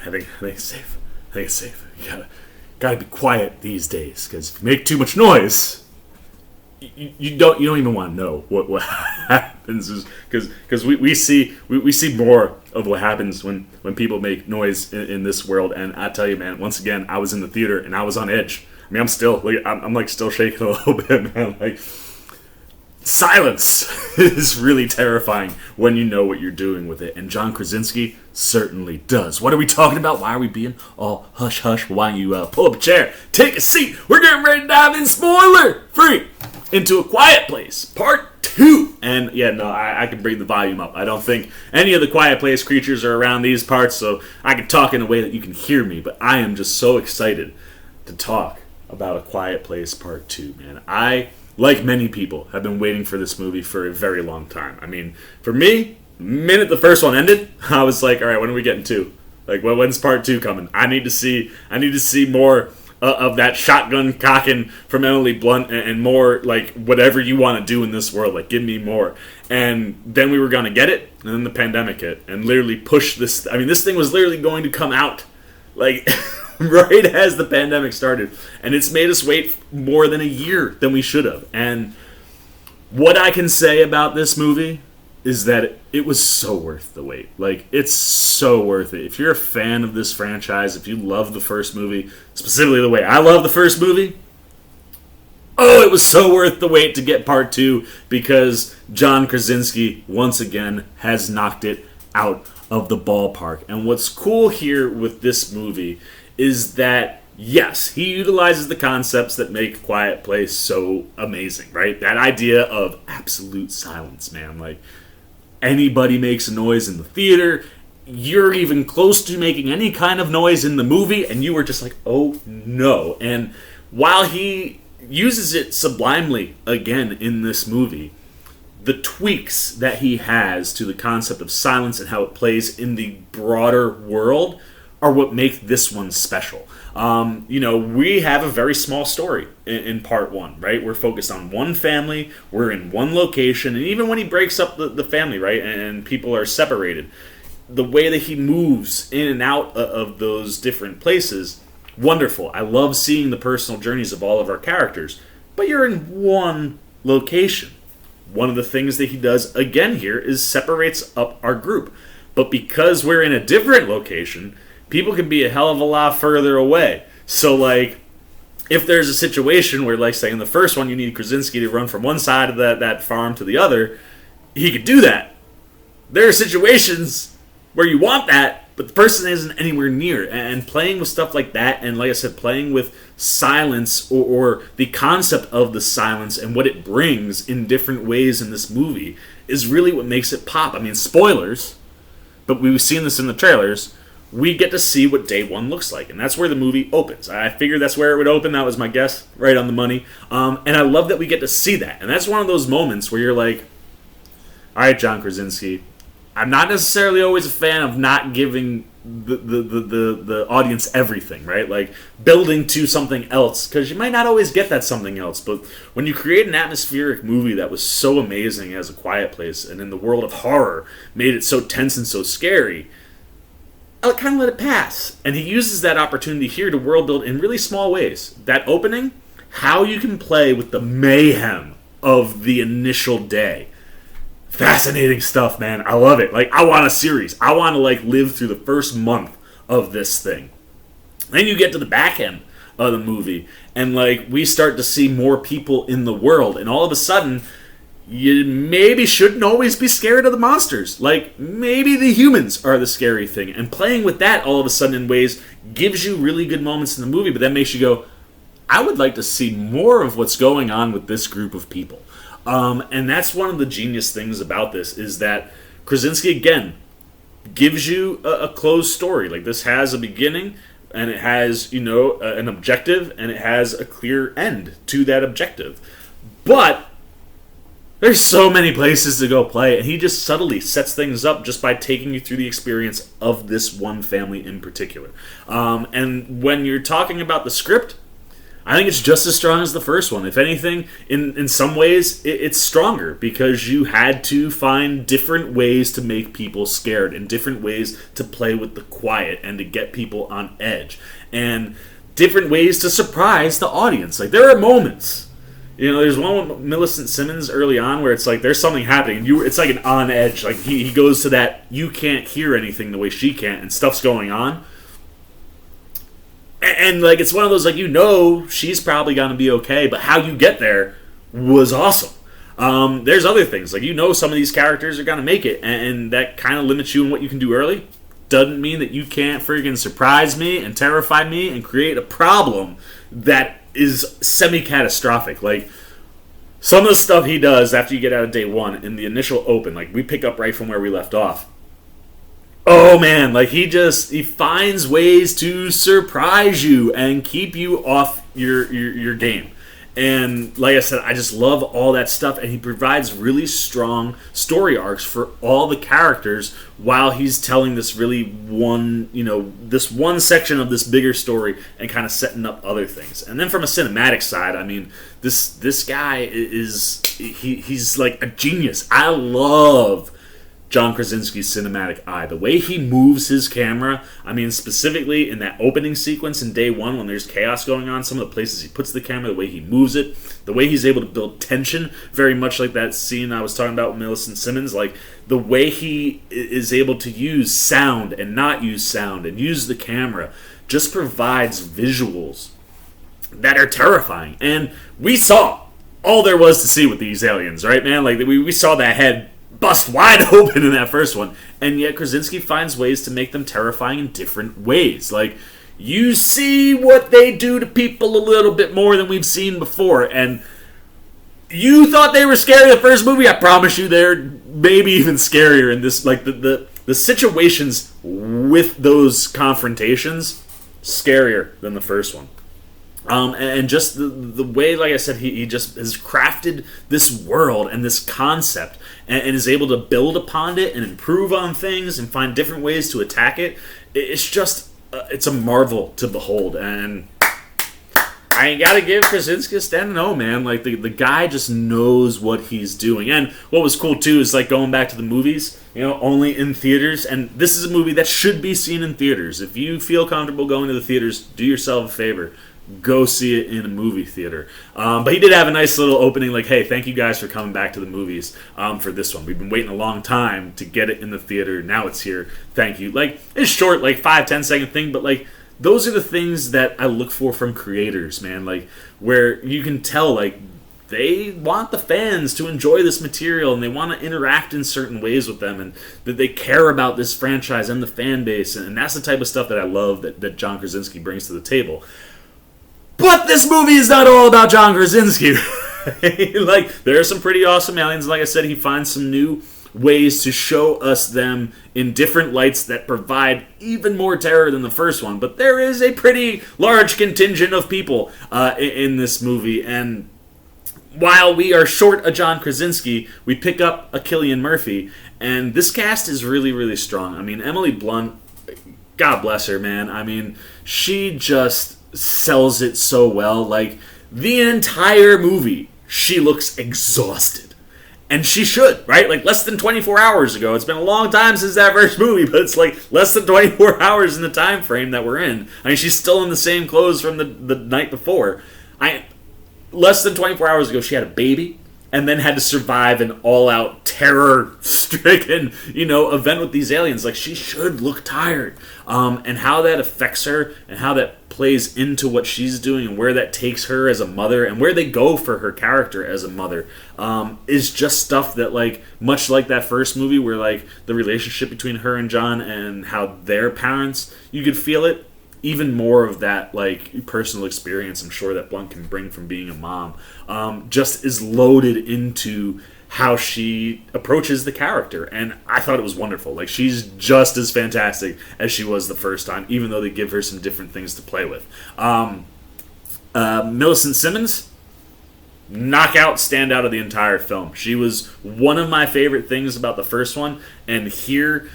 I think it's safe. I think it's safe. You gotta be quiet these days, because if you make too much noise, you don't even want to know what happens, because we see more of what happens when people make noise in this world. And I tell you, man, once again, I was in the theater and I was on edge. I mean, I'm still shaking a little bit, man. Like, silence is really terrifying when you know what you're doing with it, and John Krasinski certainly does. What are we talking about? Why are we being all hush hush? Why don't you pull up a chair, take a seat? We're getting ready to dive in, spoiler free, into A Quiet Place Part 2. And yeah, no, I can bring the volume up. I don't think any of the Quiet Place creatures are around these parts, so I can talk in a way that you can hear me. But I am just so excited to talk about A Quiet Place Part 2, man. I, like many people, have been waiting for this movie for a very long time. I mean, for me, the minute the first one ended, I was like, all right, when are we getting 2? Like, when's Part 2 coming? I need to see more of that shotgun cocking from Emily Blunt, and more, like, whatever you want to do in this world. Like, give me more. And then we were going to get it, and then the pandemic hit, and literally pushed this. I mean, this thing was literally going to come out, like, right as the pandemic started. And it's made us wait more than a year than we should have. And what I can say about this movie is that it was so worth the wait. Like, it's so worth it. If you're a fan of this franchise, if you love the first movie, specifically the way I love the first movie, oh, it was so worth the wait to get Part 2, because John Krasinski, once again, has knocked it out of the ballpark. And what's cool here with this movie is that, yes, he utilizes the concepts that make Quiet Place so amazing, right? That idea of absolute silence, man. Like, anybody makes a noise in the theater, you're even close to making any kind of noise in the movie, and you were just like, oh no. And while he uses it sublimely again in this movie, the tweaks that he has to the concept of silence and how it plays in the broader world are what make this one special. We have a very small story in Part 1, right? We're focused on one family, we're in one location, and even when he breaks up the family, right, and people are separated, the way that he moves in and out of those different places, wonderful. I love seeing the personal journeys of all of our characters, but you're in one location. One of the things that he does again here is separates up our group. But because we're in a different location, people can be a hell of a lot further away. So, like, if there's a situation where, like, say, in the first one, you need Krasinski to run from one side of that farm to the other, he could do that. There are situations where you want that, but the person isn't anywhere near. And playing with stuff like that, and like I said, playing with silence or the concept of the silence and what it brings in different ways in this movie is really what makes it pop. I mean, spoilers, but we've seen this in the trailers. We get to see what day one looks like, and that's where the movie opens. I figured that's where it would open. That was my guess, right on the money. And I love that we get to see that. And that's one of those moments where you're like, all right, John Krasinski, I'm not necessarily always a fan of not giving the audience everything, right? Like, building to something else, because you might not always get that something else. But when you create an atmospheric movie that was so amazing as A Quiet Place, and in the world of horror made it so tense and so scary, I'll kind of let it pass. And he uses that opportunity here to world build in really small ways. That opening, how you can play with the mayhem of the initial day. Fascinating stuff, man. I love it. Like, I want a series. I want to, like, live through the first month of this thing. Then you get to the back end of the movie, and, like, we start to see more people in the world, and all of a sudden, you maybe shouldn't always be scared of the monsters. Like, maybe the humans are the scary thing. And playing with that all of a sudden in ways gives you really good moments in the movie, but that makes you go, I would like to see more of what's going on with this group of people. And that's one of the genius things about this, is that Krasinski, again, gives you a closed story. Like, this has a beginning, and it has, an objective, and it has a clear end to that objective. But there's so many places to go play, and he just subtly sets things up just by taking you through the experience of this one family in particular. And when you're talking about the script, I think it's just as strong as the first one. If anything, in some ways, it's stronger because you had to find different ways to make people scared and different ways to play with the quiet and to get people on edge and different ways to surprise the audience. Like, there are moments. You know, there's one with Millicent Simmons early on where it's like there's something happening. And it's like an on edge. Like, he goes to that, you can't hear anything the way she can't, and stuff's going on. And, like, it's one of those, like, you know she's probably going to be okay, but how you get there was awesome. There's other things. Like, you know some of these characters are going to make it, and that kind of limits you in what you can do early. Doesn't mean that you can't friggin' surprise me and terrify me and create a problem that is semi-catastrophic. Like, some of the stuff he does after you get out of day one in the initial open, like, we pick up right from where we left off. Oh man, like he finds ways to surprise you and keep you off your game. And like I said, I just love all that stuff, and he provides really strong story arcs for all the characters while he's telling this this one section of this bigger story and kind of setting up other things. And then from a cinematic side, I mean, this guy he's like a genius. I love John Krasinski's cinematic eye. The way he moves his camera, I mean, specifically in that opening sequence in day one when there's chaos going on, some of the places he puts the camera, the way he moves it, the way he's able to build tension, very much like that scene I was talking about with Millicent Simmons, like the way he is able to use sound and not use sound and use the camera just provides visuals that are terrifying. And we saw all there was to see with these aliens, right, man? Like, we saw that head bust wide open in that first one, and yet Krasinski finds ways to make them terrifying in different ways. Like, you see what they do to people a little bit more than we've seen before, and you thought they were scary the first movie. I promise you they're maybe even scarier in this. Like, the situations with those confrontations, scarier than the first one. And just the way, like I said, he just has crafted this world and this concept and is able to build upon it and improve on things and find different ways to attack it. It's just, it's a marvel to behold. And I ain't got to give Krasinski a standing O, man. Like, the guy just knows what he's doing. And what was cool, too, is, like, going back to the movies, you know, only in theaters. And this is a movie that should be seen in theaters. If you feel comfortable going to the theaters, do yourself a favor. Go see it in a movie theater. But he did have a nice little opening, like, hey, thank you guys for coming back to the movies for this one. We've been waiting a long time to get it in the theater. Now it's here. Thank you. Like, it's short, like 5-10 second thing, but like, those are the things that I look for from creators, man. Like, where you can tell, like, they want the fans to enjoy this material and they want to interact in certain ways with them and that they care about this franchise and the fan base. And that's the type of stuff that I love that John Krasinski brings to the table. But this movie is not all about John Krasinski. Like, there are some pretty awesome aliens. Like I said, he finds some new ways to show us them in different lights that provide even more terror than the first one. But there is a pretty large contingent of people in this movie. And while we are short a John Krasinski, we pick up a Cillian Murphy. And this cast is really, really strong. I mean, Emily Blunt, God bless her, man. I mean, she just sells it so well. Like, the entire movie, she looks exhausted. And she should, right? Like, less than 24 hours ago. It's been a long time since that first movie, but it's like less than 24 hours in the time frame that we're in. I mean, she's still in the same clothes from the night before. Less than 24 hours ago, she had a baby and then had to survive an all-out terror-stricken, event with these aliens. Like, she should look tired. And how that affects her and how that plays into what she's doing and where that takes her as a mother and where they go for her character as a mother is just stuff that, like, much like that first movie where, like, the relationship between her and John and how they're parents, you could feel it. Even more of that, like, personal experience I'm sure that Blunt can bring from being a mom just is loaded into how she approaches the character. And I thought it was wonderful. Like, she's just as fantastic as she was the first time, even though they give her some different things to play with. Millicent Simmons, knockout standout of the entire film. She was one of my favorite things about the first one, and here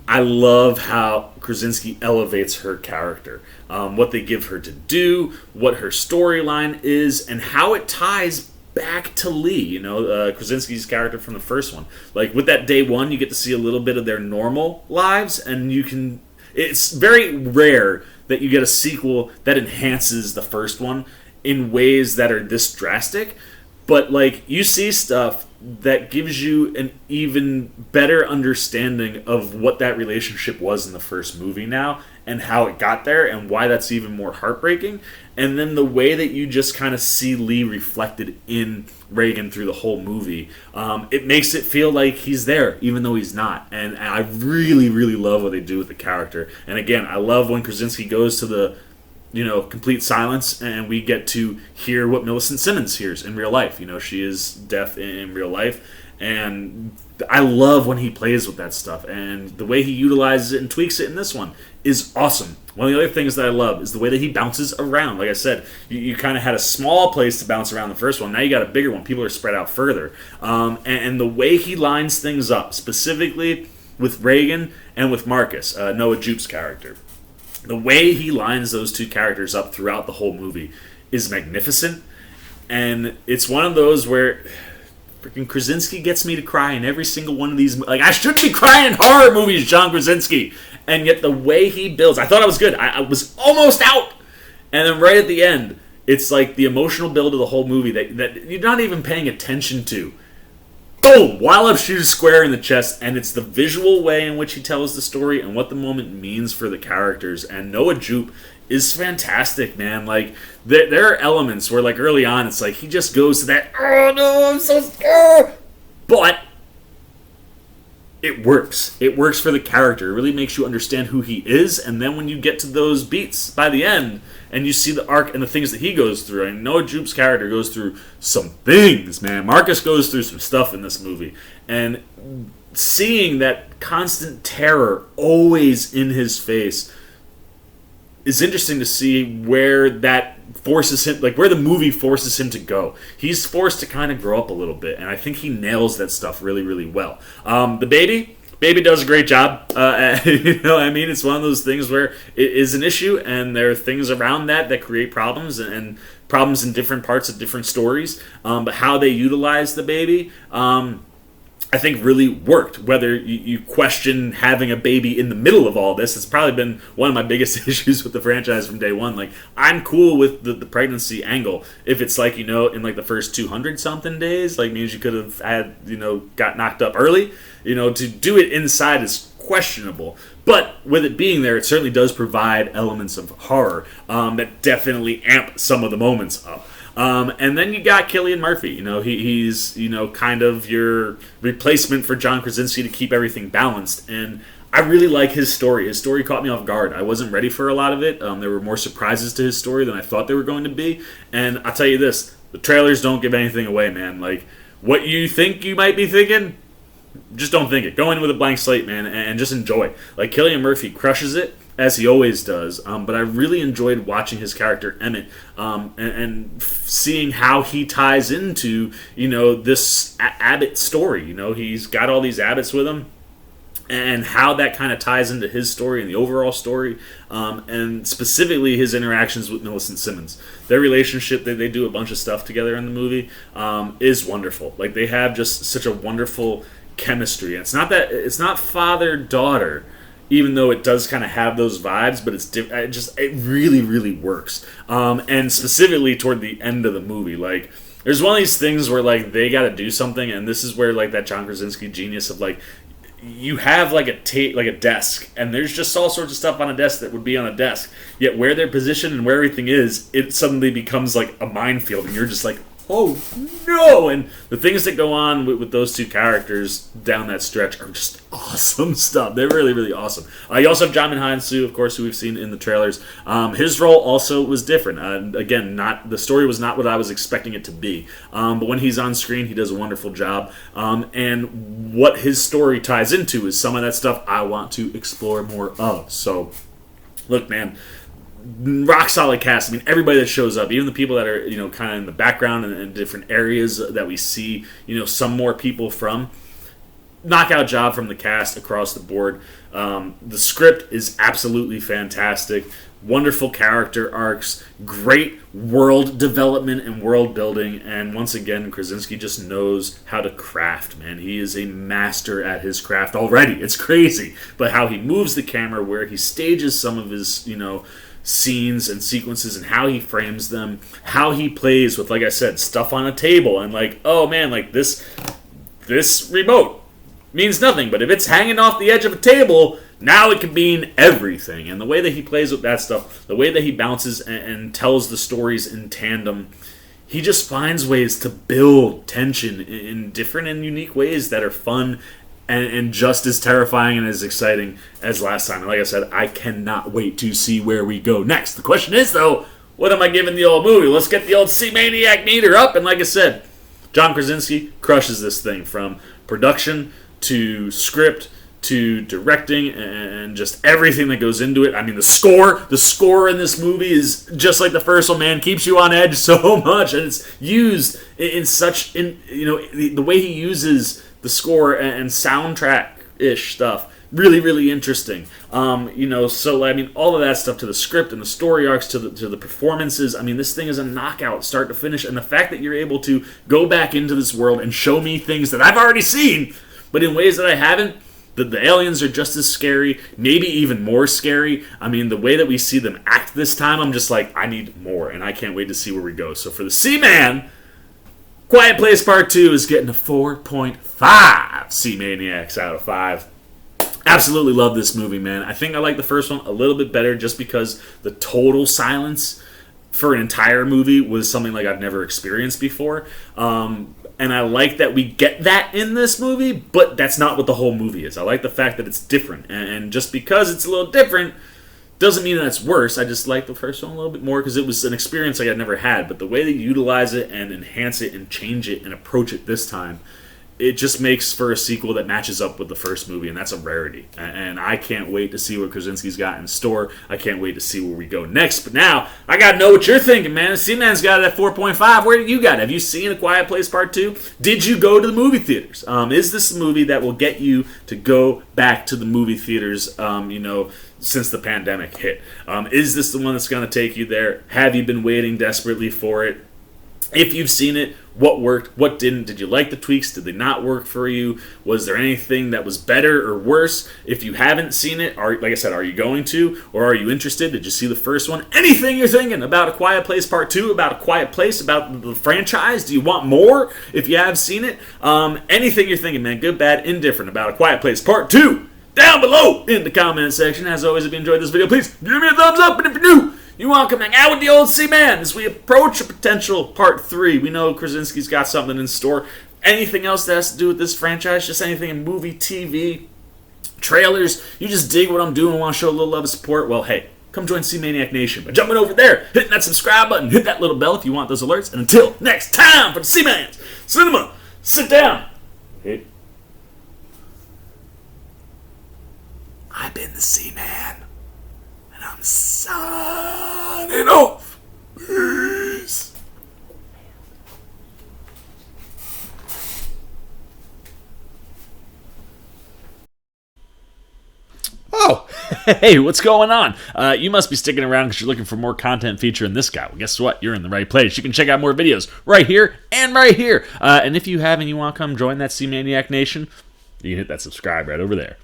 I love how Krasinski elevates her character, what they give her to do, what her storyline is, and how it ties back to Lee. Krasinski's character from the first one. Like with that day one, you get to see a little bit of their normal lives, and you can. It's very rare that you get a sequel that enhances the first one in ways that are this drastic. But like you see stuff that gives you an even better understanding of what that relationship was in the first movie now and how it got there and why that's even more heartbreaking. And then the way that you just kind of see Lee reflected in Reagan through the whole movie, it makes it feel like he's there even though he's not. And I really, really love what they do with the character. And again, I love when Krasinski goes to the complete silence, and we get to hear what Millicent Simmons hears in real life. She is deaf in real life, and I love when he plays with that stuff, and the way he utilizes it and tweaks it in this one is awesome. One of the other things that I love is the way that he bounces around. Like I said, you kind of had a small place to bounce around the first one. Now you got a bigger one. People are spread out further. And the way he lines things up, specifically with Reagan and with Marcus, Noah Jupe's character, the way he lines those two characters up throughout the whole movie is magnificent. And it's one of those where freaking Krasinski gets me to cry in every single one of these. Like, I shouldn't be crying in horror movies, John Krasinski. And yet the way he builds, I thought I was good. I was almost out. And then right at the end, it's like the emotional build of the whole movie that you're not even paying attention to. Boom! Wildup shoots square in the chest, and it's the visual way in which he tells the story and what the moment means for the characters. And Noah Jupe is fantastic, man. Like, there are elements where, like, early on, it's like he just goes to that, oh no, I'm so scared! But it works. It works for the character. It really makes you understand who he is, and then when you get to those beats by the end, and you see the arc and the things that he goes through, and Noah Jupe's character goes through some things, man. Marcus goes through some stuff in this movie, and seeing that constant terror always in his face is interesting to see where that forces him, like where the movie forces him to go. He's forced to kind of grow up a little bit, and I think he nails that stuff really, really well. The baby does a great job. It's one of those things where it is an issue, and there are things around that create problems, and problems in different parts of different stories. But how they utilize the baby, I think really worked. Whether you question having a baby in the middle of all this, it's probably been one of my biggest issues with the franchise from day one. Like, I'm cool with the pregnancy angle if it's like, in like the first 200 something days, like means you could have had, got knocked up early. To do it inside is questionable. But with it being there, it certainly does provide elements of horror that definitely amp some of the moments up. And then you got Cillian Murphy. He's kind of your replacement for John Krasinski to keep everything balanced. And I really like his story. His story caught me off guard. I wasn't ready for a lot of it. There were more surprises to his story than I thought there were going to be. And I'll tell you this, the trailers don't give anything away, man. Like, what you think you might be thinking, just don't think it. Go in with a blank slate, man, and just enjoy. Like, Cillian Murphy crushes it, as he always does, but I really enjoyed watching his character Emmett and seeing how he ties into this Abbott story. He's got all these Abbotts with him, and how that kind of ties into his story and the overall story, and specifically his interactions with Millicent Simmons. Their relationship, they do a bunch of stuff together in the movie, is wonderful. Like, they have just such a wonderful chemistry. And it's not father-daughter, even though it does kind of have those vibes, but it really, really works. And specifically toward the end of the movie, like, there's one of these things where, like, they got to do something, and this is where, like, that John Krasinski genius of, like, you have, like, a desk, and there's just all sorts of stuff on a desk that would be on a desk, yet where they're positioned and where everything is, it suddenly becomes, like, a minefield, and you're just like, oh no! And the things that go on with those two characters down that stretch are just awesome stuff. They're really, really awesome. You also have Jamin Hansu, of course, who we've seen in the trailers. His role also was different. Again, the story was not what I was expecting it to be. But when he's on screen, he does a wonderful job. And what his story ties into is some of that stuff I want to explore more of. So, look, man, rock solid cast. I mean, everybody that shows up, even the people that are kind of in the background and different areas that we see some more people from. knockout job from the cast across the board. The script is absolutely fantastic. Wonderful character arcs, great world development and world building, and once again, Krasinski just knows how to craft, man. He is a master at his craft already. It's crazy. But how he moves the camera, where he stages some of his, scenes and sequences, and how he frames them, how he plays with, like I said, stuff on a table, and like, oh man, like this remote means nothing, but if it's hanging off the edge of a table, now it can mean everything. And the way that he plays with that stuff, the way that he bounces and tells the stories in tandem, he just finds ways to build tension in different and unique ways that are fun and just as terrifying and as exciting as last time. And like I said, I cannot wait to see where we go next. The question is, though, what am I giving the old movie? Let's get the old C-Maniac meter up. And like I said, John Krasinski crushes this thing from production to script to directing and just everything that goes into it. I mean, the score in this movie is just like the first one, man. Keeps you on edge so much, and it's used in such, the way he uses the score and soundtrack-ish stuff. Really, really interesting. So I mean, all of that stuff to the script and the story arcs to the performances. I mean, this thing is a knockout, start to finish. And the fact that you're able to go back into this world and show me things that I've already seen, but in ways that I haven't. The aliens are just as scary, maybe even more scary. I mean, the way that we see them act this time, I'm just like, I need more, and I can't wait to see where we go. So for the C-Man, Quiet Place Part 2 is getting a 4.5 C-Maniacs out of 5. Absolutely love this movie, man. I think I like the first one a little bit better just because the total silence for an entire movie was something like I've never experienced before. And I like that we get that in this movie, but that's not what the whole movie is. I like the fact that it's different. And just because it's a little different doesn't mean that it's worse. I just like the first one a little bit more because it was an experience like I'd never had. But the way they utilize it and enhance it and change it and approach it this time, it just makes for a sequel that matches up with the first movie, and that's a rarity. And I can't wait to see what Krasinski's got in store. I can't wait to see where we go next. But now, I got to know what you're thinking, man. C-Man's got it at 4.5. Where did you got it? Have you seen A Quiet Place Part 2? Did you go to the movie theaters? Is this a movie that will get you to go back to the movie theaters, since the pandemic hit? Is this the one that's going to take you there? Have you been waiting desperately for it? If you've seen it, what worked, what didn't? Did you like the tweaks? Did they not work for you? Was there anything that was better or worse? If you haven't seen it, like I said, are you going to? Or are you interested? Did you see the first one? Anything you're thinking about A Quiet Place Part 2, about A Quiet Place, about the franchise? Do you want more if you have seen it? Anything you're thinking, man, good, bad, indifferent, about A Quiet Place Part 2, down below in the comment section. As always, if you enjoyed this video, please give me a thumbs up. And if you're new, you want to come hang out with the old C-Man as we approach a potential Part 3. We know Krasinski's got something in store. Anything else that has to do with this franchise, just anything in movie, TV, trailers, you just dig what I'm doing, want to show a little love and support, well, hey, come join C-Maniac Nation by jumping over there, hitting that subscribe button, hit that little bell if you want those alerts. And until next time, for the C-Man's Cinema, sit down. Hey. I've been the C-Man. And I'm signing off. Peace. Oh, hey, what's going on? You must be sticking around because you're looking for more content featuring this guy. Well, guess what? You're in the right place. You can check out more videos right here and right here. And if you have and you want to come join that C-Maniac Nation, you can hit that subscribe right over there.